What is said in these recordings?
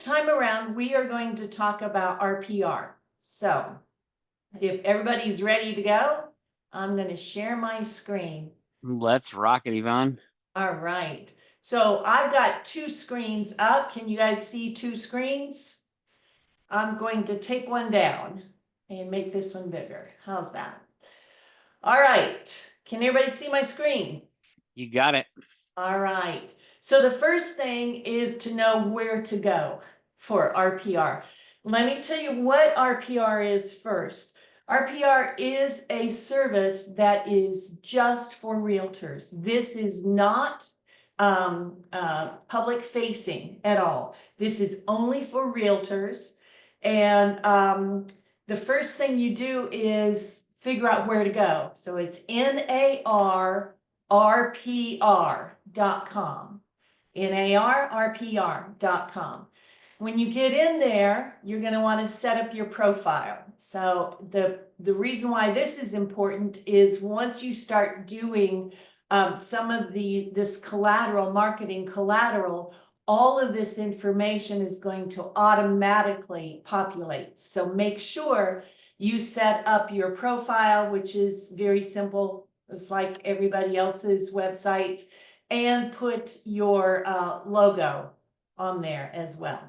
time around, we are going to talk about RPR. So if everybody's ready to go, I'm going to share my screen. Let's rock it, Yvonne. All right. So I've got two screens up. Can you guys see two screens? I'm going to take one down and make this one bigger. How's that? All right. Can everybody see my screen? You got it. All right. So the first thing is to know where to go for RPR. Let me tell you what RPR is first. RPR is a service that is just for realtors. This is not public facing at all. This is only for realtors. And the first thing you do is figure out where to go. So it's NARPR.com. NARPR.com. When you get in there, you're going to want to set up your profile. So the reason why this is important is once you start doing some of this collateral, marketing collateral, all of this information is going to automatically populate. So make sure you set up your profile, which is very simple. It's like everybody else's websites, and put your logo on there as well.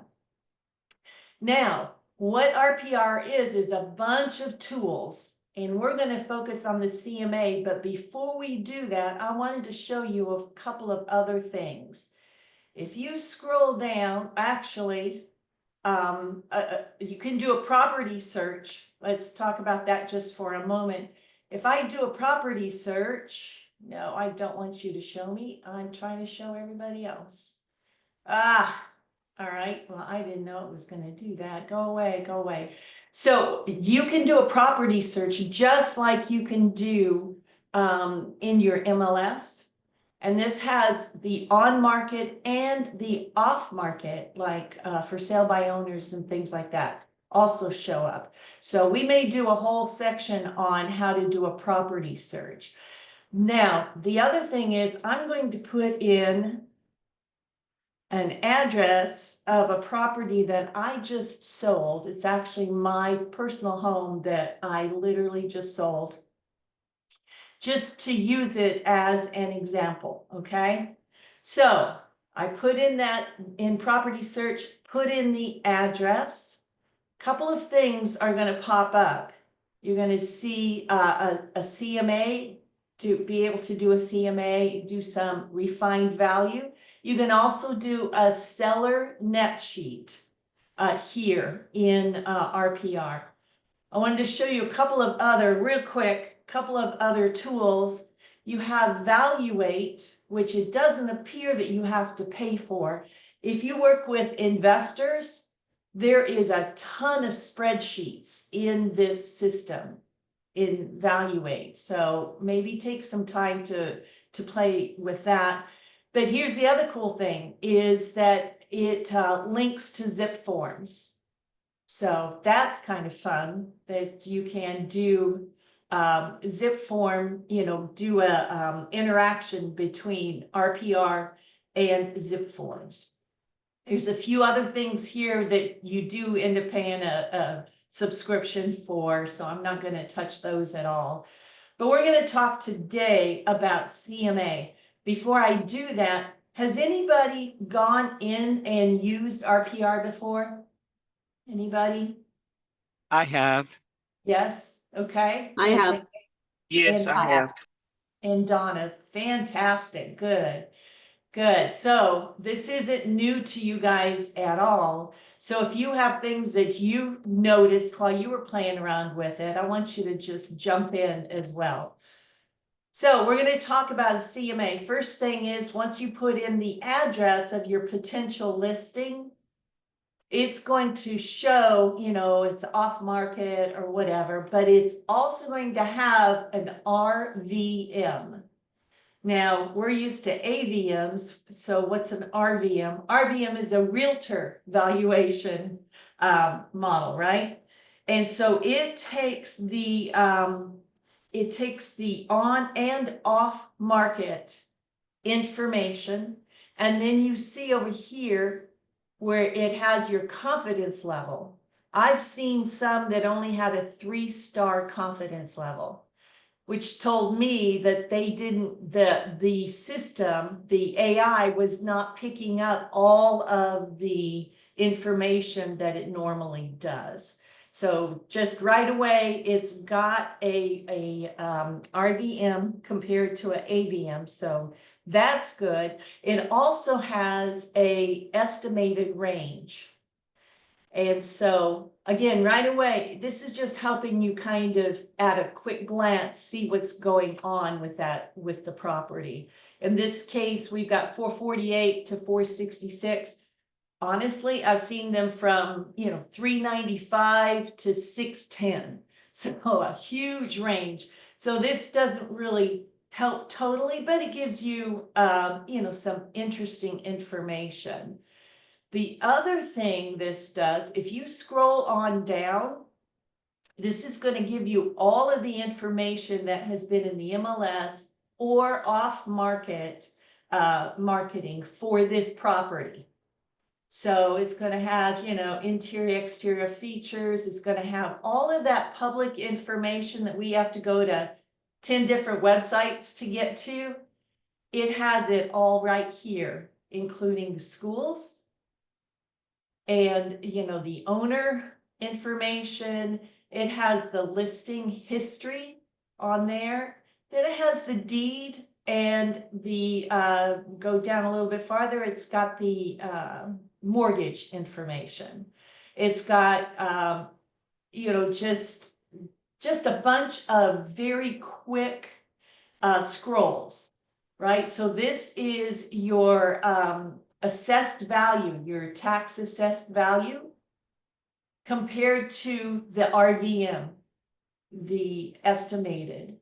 Now, what RPR is a bunch of tools, and we're going to focus on the CMA. But before we do that, I wanted to show you a couple of other things. If you scroll down, actually, you can do a property search. Let's talk about that just for a moment. If I do a property search, no, I don't want you to show me. I'm trying to show everybody else. All right. Well, I didn't know it was going to do that. Go away, go away. So you can do a property search just like you can do in your MLS. And this has the on market and the off market, like for sale by owners and things like that, also show up. So we may do a whole section on how to do a property search. Now, the other thing is I'm going to put in an address of a property that I just sold. It's actually my personal home that I literally just sold, just to use it as an example, okay? So I put in that in property search, put in the address. Couple of things are going to pop up. You're going to see a CMA, to be able to do a CMA, do some refined value. You can also do a seller net sheet here in RPR. I wanted to show you a couple of other, real quick, couple of other tools. You have Valuate, which it doesn't appear that you have to pay for. If you work with investors, there is a ton of spreadsheets in this system in Valuate. So maybe take some time to play with that. But here's the other cool thing is that it links to zip forms. So that's kind of fun that you can do zip form, do a interaction between RPR and zip forms. There's a few other things here that you do end up paying a subscription for, so I'm not going to touch those at all. But we're going to talk today about CMA. Before I do that, has anybody gone in and used RPR before? Anybody? I have. Yes. Okay. I have. Yes, I have. And Donna, fantastic. Good. Good. So this isn't new to you guys at all. So if you have things that you noticed while you were playing around with it, I want you to just jump in as well. So we're going to talk about a CMA. First thing is, once you put in the address of your potential listing, it's going to show, it's off market or whatever, but it's also going to have an RVM. Now, we're used to AVMs, so what's an RVM? RVM is a realtor valuation model, right? And so it takes the on and off market information, and then you see over here where it has your confidence level. I've seen some that only had a 3-star confidence level, which told me that they didn't, the system, the AI was not picking up all of the information that it normally does. So just right away, it's got a RVM compared to an AVM, so that's good. It also has a estimated range. And so, again, right away, this is just helping you kind of at a quick glance see what's going on with that, with the property. In this case, we've got 448 to 466. Honestly, I've seen them from, 395 to 610. So a huge range. So this doesn't really help totally, but it gives you, some interesting information. The other thing this does, if you scroll on down, this is going to give you all of the information that has been in the MLS or off-market marketing for this property. So it's going to have, interior, exterior features. It's going to have all of that public information that we have to go to 10 different websites to get to. It has it all right here, including the schools, and the owner information. It has the listing history on there. Then it has the deed, and the go down a little bit farther, it's got the mortgage information. It's got just a bunch of very quick scrolls, right? So this is your assessed value, your tax assessed value, compared to the RVM, the estimated.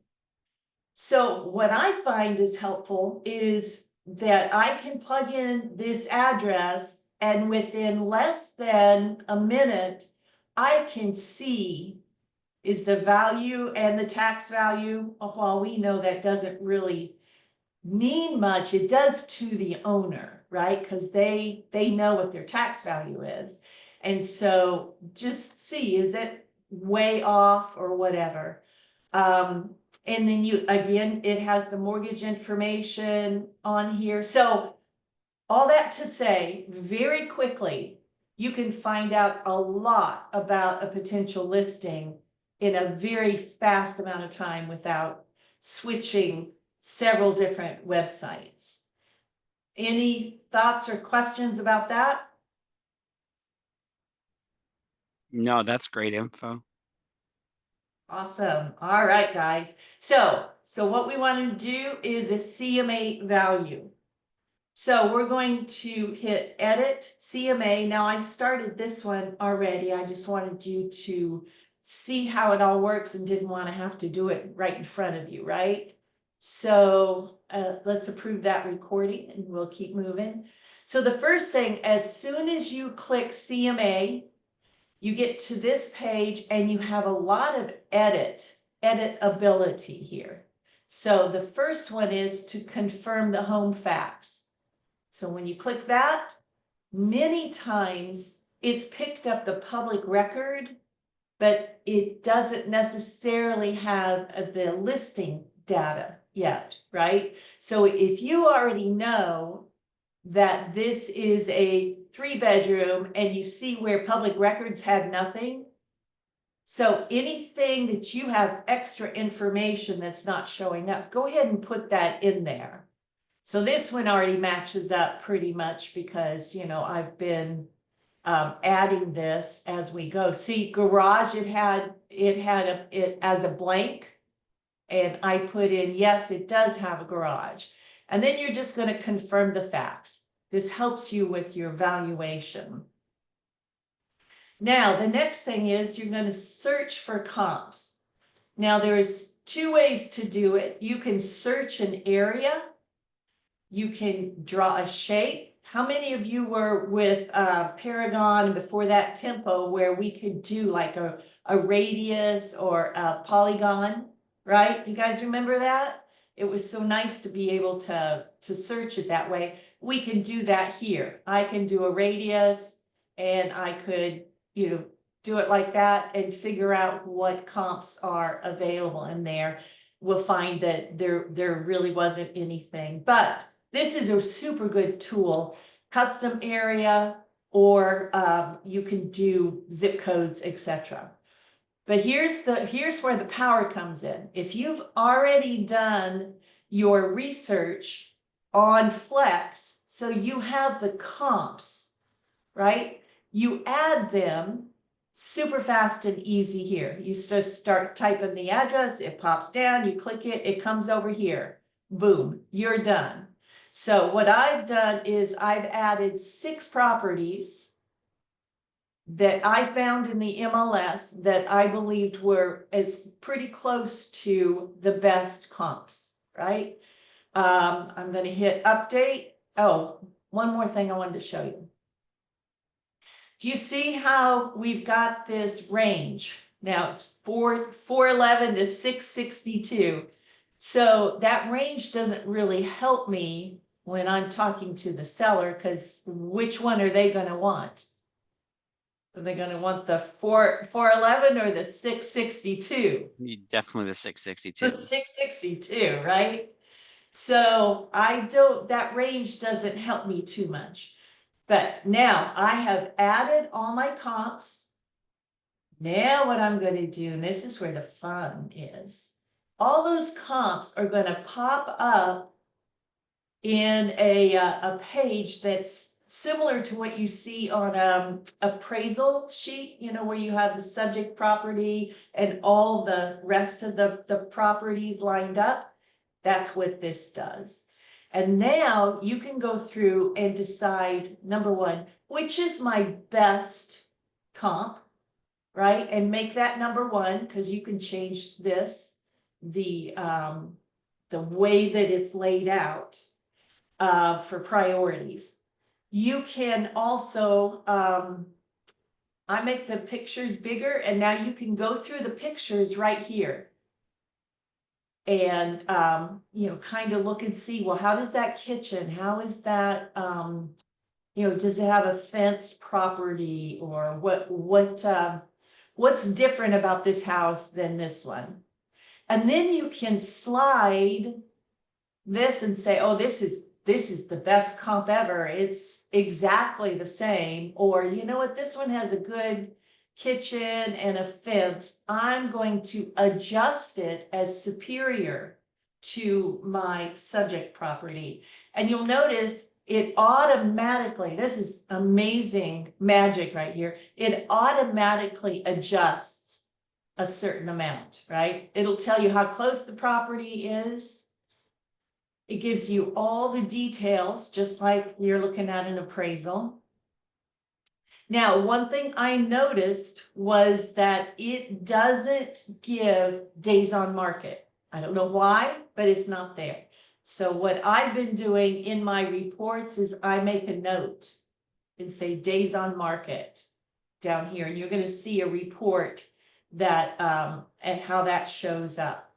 So what I find is helpful is that I can plug in this address, and within less than a minute, I can see is the value and the tax value. While we know that doesn't really mean much, it does to the owner, right? Because they know what their tax value is. And so just see, is it way off or whatever? And then it has the mortgage information on here. So all that to say, very quickly, you can find out a lot about a potential listing in a very fast amount of time without switching several different websites. Any thoughts or questions about that? No, that's great info. Awesome. All right, guys. So what we want to do is a CMA value. So we're going to hit edit CMA. Now I started this one already. I just wanted you to see how it all works and didn't want to have to do it right in front of you, right? So let's approve that recording and we'll keep moving. So the first thing, as soon as you click CMA, you get to this page and you have a lot of editability here. So the first one is to confirm the home facts. So when you click that, many times it's picked up the public record, but it doesn't necessarily have the listing data yet, right? So if you already know that this is a 3-bedroom and you see where public records had nothing, so anything that you have extra information that's not showing up, go ahead and put that in there. So this one already matches up pretty much because, I've been adding this as we go. See, garage, it had it as a blank, and I put in, yes, it does have a garage. And then you're just going to confirm the facts. This helps you with your valuation. Now, the next thing is you're going to search for comps. Now, there's 2 ways to do it. You can search an area. You can draw a shape. How many of you were with Paragon before that Tempo, where we could do like a radius or a polygon, right? Do you guys remember that? it was so nice to be able to search it that way. We can do that here. I can do a radius and I could, do it like that and figure out what comps are available in there. We'll find that there really wasn't anything, but this is a super good tool, custom area, or you can do zip codes, etc. But here's where the power comes in. If you've already done your research on Flex, so you have the comps, right? You add them super fast and easy here. You just start typing the address, it pops down, you click it, it comes over here. Boom, you're done. So what I've done is I've added 6 properties that I found in the MLS that I believed were as pretty close to the best comps, right? I'm going to hit update. Oh, one more thing I wanted to show you. Do you see how we've got this range? Now it's 411 to 662. So that range doesn't really help me when I'm talking to the seller, because which one are they going to want? Are they going to want the 411 or the 662? Definitely the The 662. 662, right? So that range doesn't help me too much. But now I have added all my comps. Now what I'm going to do, and this is where the fun is, all those comps are going to pop up in a page that's similar to what you see on appraisal sheet, where you have the subject property and all the rest of the properties lined up. That's what this does. And now you can go through and decide, number one, which is my best comp, right? And make that number one, because you can change this, the way that it's laid out for priorities. You can also, I make the pictures bigger, and now you can go through the pictures right here. And, kind of look and see, well, how does that kitchen, how is that, does it have a fenced property, or what's different about this house than this one? And then you can slide this and say, oh, this is the best comp ever. It's exactly the same. Or, you know what, this one has a good kitchen and a fence. I'm going to adjust it as superior to my subject property. And you'll notice it automatically, this is amazing magic right here, it automatically adjusts a certain amount, right? It'll tell you how close the property is. It gives you all the details, just like you're looking at an appraisal. Now, one thing I noticed was that it doesn't give days on market. I don't know why, but it's not there. So what I've been doing in my reports is I make a note and say days on market down here, and you're going to see a report that and how that shows up.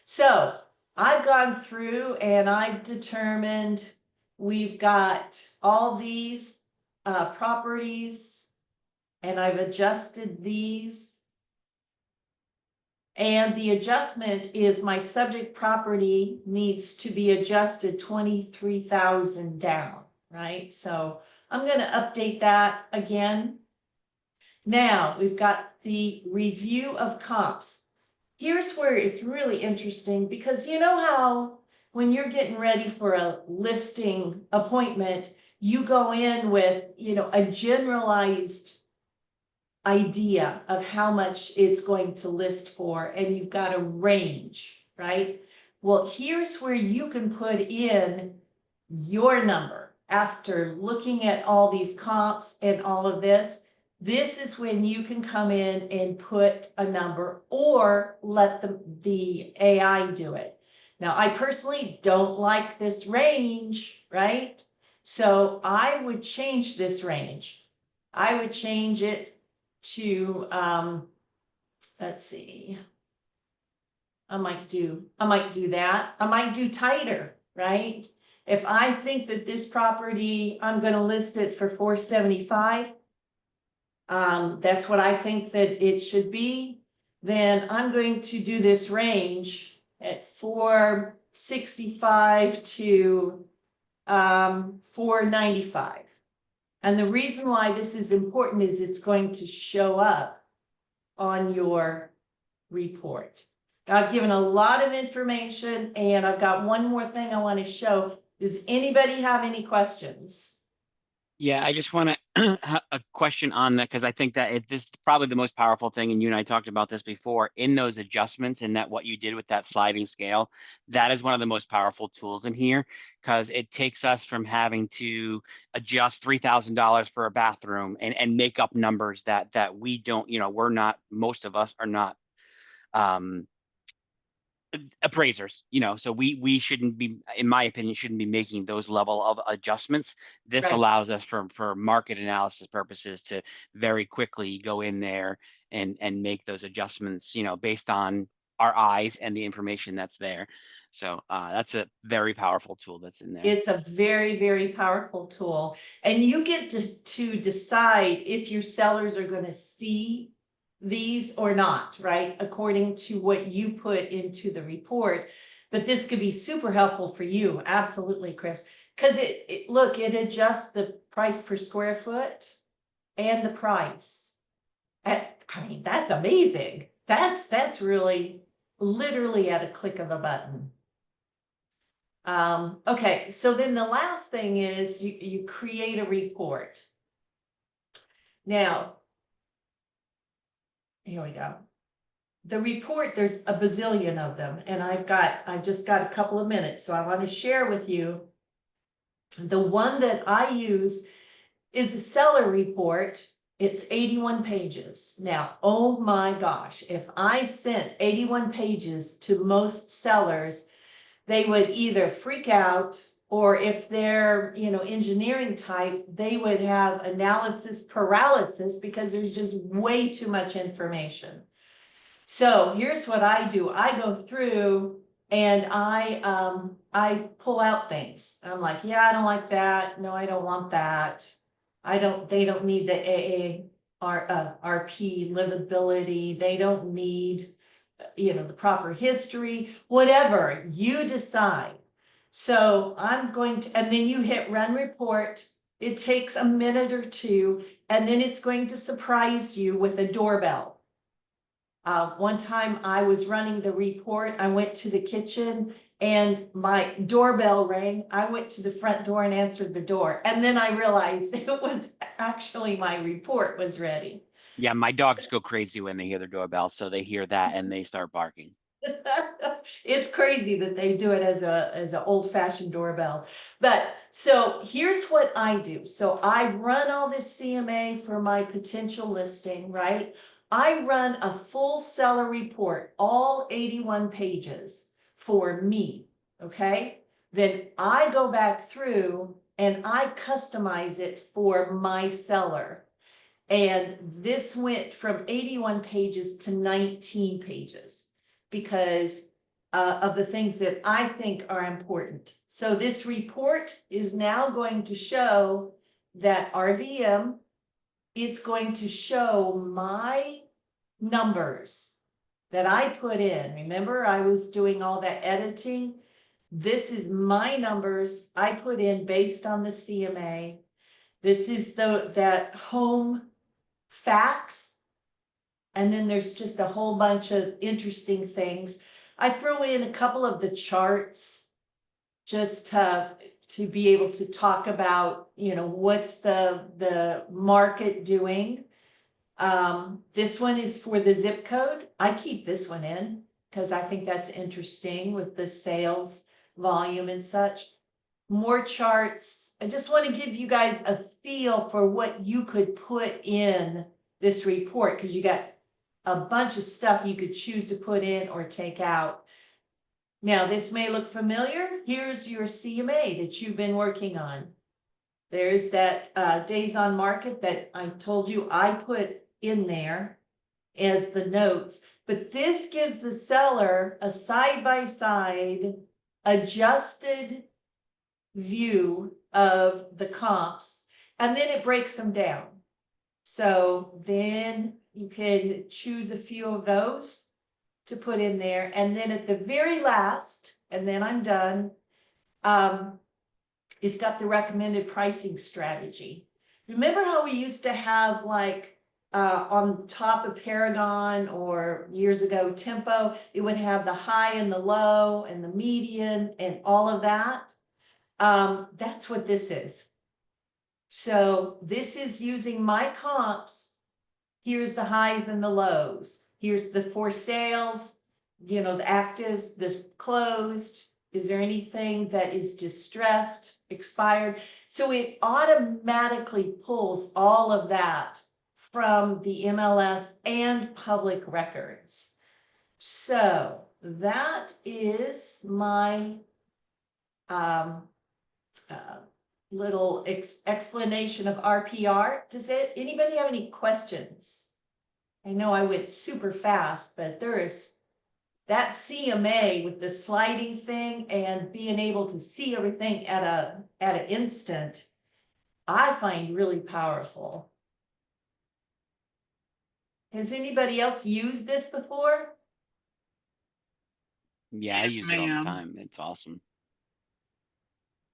So I've gone through and I've determined we've got all these properties, and I've adjusted these. And the adjustment is my subject property needs to be adjusted 23,000 down, right? So I'm going to update that again. Now we've got the review of comps. Here's where it's really interesting, because you know how when you're getting ready for a listing appointment, you go in with, a generalized idea of how much it's going to list for, and you've got a range, right? Well, here's where you can put in your number after looking at all these comps and all of this. This is when you can come in and put a number, or let the AI do it. Now, I personally don't like this range, right? So I would change this range. I would change it to, let's see. I might do that. I might do tighter, right? If I think that this property, I'm gonna list it for 475. That's what I think that it should be. Then I'm going to do this range at 465 to 495. And the reason why this is important is it's going to show up on your report. I've given a lot of information, and I've got one more thing I want to show. Does anybody have any questions? Yeah, I just want to a question on that because I think that this is probably the most powerful thing, and you and I talked about this before, in those adjustments and that what you did with that sliding scale, that is one of the most powerful tools in here because it takes us from having to adjust $3,000 for a bathroom and make up numbers that we don't, we're not, most of us are not um appraisers, so we shouldn't be, in my opinion, shouldn't be making those level of adjustments. This Right. allows us for market analysis purposes to very quickly go in there and make those adjustments, based on our eyes and the information that's there. So that's a very powerful tool that's in there. It's a very, very powerful tool. And you get to decide if your sellers are going to see these or not, right? According to what you put into the report. But this could be super helpful for you. Absolutely, Chris. Because it adjusts the price per square foot and the price. I mean, that's amazing. That's really literally at a click of a button. Okay, so then the last thing is you create a report. Now, here we go. The report, there's a bazillion of them, and I've just got a couple of minutes, so I want to share with you. The one that I use is the seller report. It's 81 pages. Now, oh my gosh, if I sent 81 pages to most sellers, they would either freak out, or if they're, engineering type, they would have analysis paralysis because there's just way too much information. So here's what I do. I go through and I pull out things. I'm like, yeah, I don't like that. No, I don't want that. They don't need the RP livability. They don't need, the proper history, whatever you decide. So I'm going to, and then you hit run report. It takes a minute or two, and then it's going to surprise you with a doorbell. One time I was running the report, I went to the kitchen and my doorbell rang. I went to the front door and answered the door. And then I realized it was actually my report was ready. Yeah, my dogs go crazy when they hear the doorbell, so they hear that and they start barking. It's crazy that they do it as a old-fashioned doorbell. But so here's what I do. So I've run all this CMA for my potential listing, right? I run a full seller report, all 81 pages for me, okay? Then I go back through and I customize it for my seller. And this went from 81 pages to 19 pages because of the things that I think are important. So this report is now going to show that RVM is going to show my numbers that I put in. Remember, I was doing all that editing. This is my numbers I put in based on the CMA. This is that home facts, and then there's just a whole bunch of interesting things. I throw in a couple of the charts just to be able to talk about, what's the market doing. This one is for the zip code. I keep this one in because I think that's interesting with the sales volume and such. More charts. I just want to give you guys a feel for what you could put in this report, because you got a bunch of stuff you could choose to put in or take out. Now, this may look familiar. Here's your CMA that you've been working on. There's that days on market that I told you I put in there as the notes. But this gives the seller a side-by-side adjusted view of the comps, and then it breaks them down. So then you can choose a few of those to put in there. And then at the very last, and then I'm done, it's got the recommended pricing strategy. Remember how we used to have like on top of Paragon, or years ago Tempo, it would have the high and the low and the median and all of that. That's what this is. So this is using my comps. Here's the highs and the lows. Here's the for sales, you know, the actives, the closed. Is there anything that is distressed, expired? So it automatically pulls all of that from the MLS and public records. So that is my little explanation of RPR. Does anybody have any questions? I know I went super fast, but there is that CMA with the sliding thing and being able to see everything at an instant, I find really powerful. Has anybody else used this before? Yeah, I Yes, use it all the ma'am. time. It's awesome.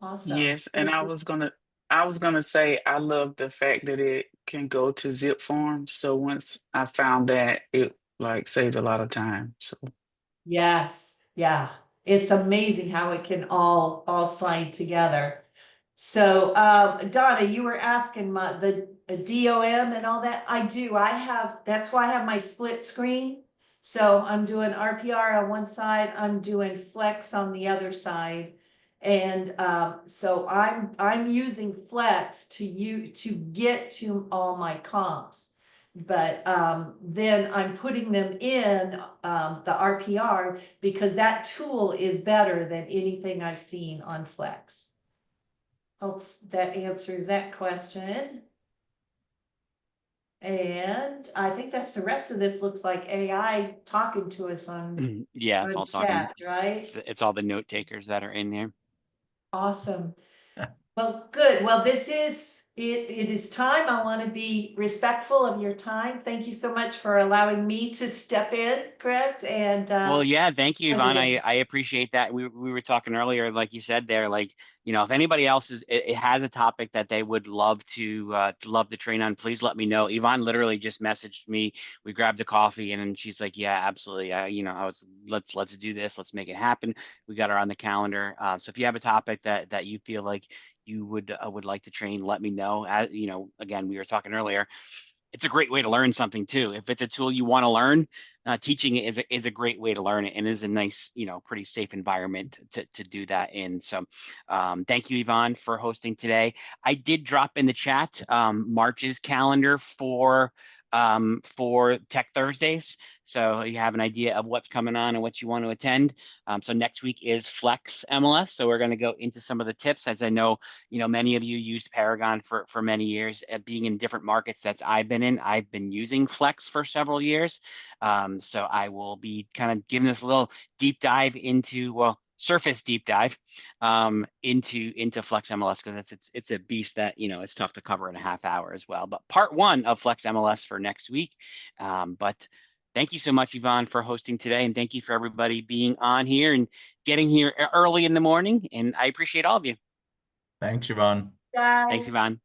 Awesome. Yes, and I was gonna say I love the fact that it can go to zip forms. So once I found that, it like saved a lot of time. So Yes, yeah. It's amazing how it can all slide together. So, Donna, you were asking the DOM and all that. I do. That's why I have my split screen. So I'm doing RPR on one side, I'm doing Flex on the other side. And so I'm using Flex to get to all my comps. But then I'm putting them in the RPR because that tool is better than anything I've seen on Flex. Hope that answers that question. And I think that's the rest of this looks like AI talking to us on Yeah, it's all talking. chat, right? It's all the note takers that are in here. Awesome. Well, good. Well, this is it. It is time. I want to be respectful of your time. Thank you so much for allowing me to step in, Chris. And Well, yeah, thank you, Yvonne. again, I appreciate that. We were talking earlier, like you said there, like, you know, if anybody else it has a topic that they would love to love the train on, please let me know. Yvonne literally just messaged me. We grabbed a coffee and then she's like, yeah, absolutely. You know, let's do this. Let's make it happen. We got her on the calendar. So if you have a topic that you feel like you would like to train, let me know. You know, again, we were talking earlier. It's a great way to learn something too. If it's a tool you want to learn, teaching it is a great way to learn it, and is a nice, you know, pretty safe environment to do that in. So thank you, Yvonne, for hosting today. I did drop in the chat March's calendar for Tech Thursdays, so you have an idea of what's coming on and what you want to attend. So next week is Flex MLS, so we're going to go into some of the tips. As I know, you know, many of you used Paragon for many years. Being in different markets that I've been in, I've been using Flex for several years. So I will be kind of giving this a little deep dive into, well, surface deep dive into Flex MLS, because it's a beast that, you know, it's tough to cover in a half hour as well. But part one of Flex MLS for next week. But thank you so much, Yvonne, for hosting today, and thank you for everybody being on here and getting here early in the morning. And I appreciate all of you. Thanks, Yvonne. Thanks, guys. Yvonne.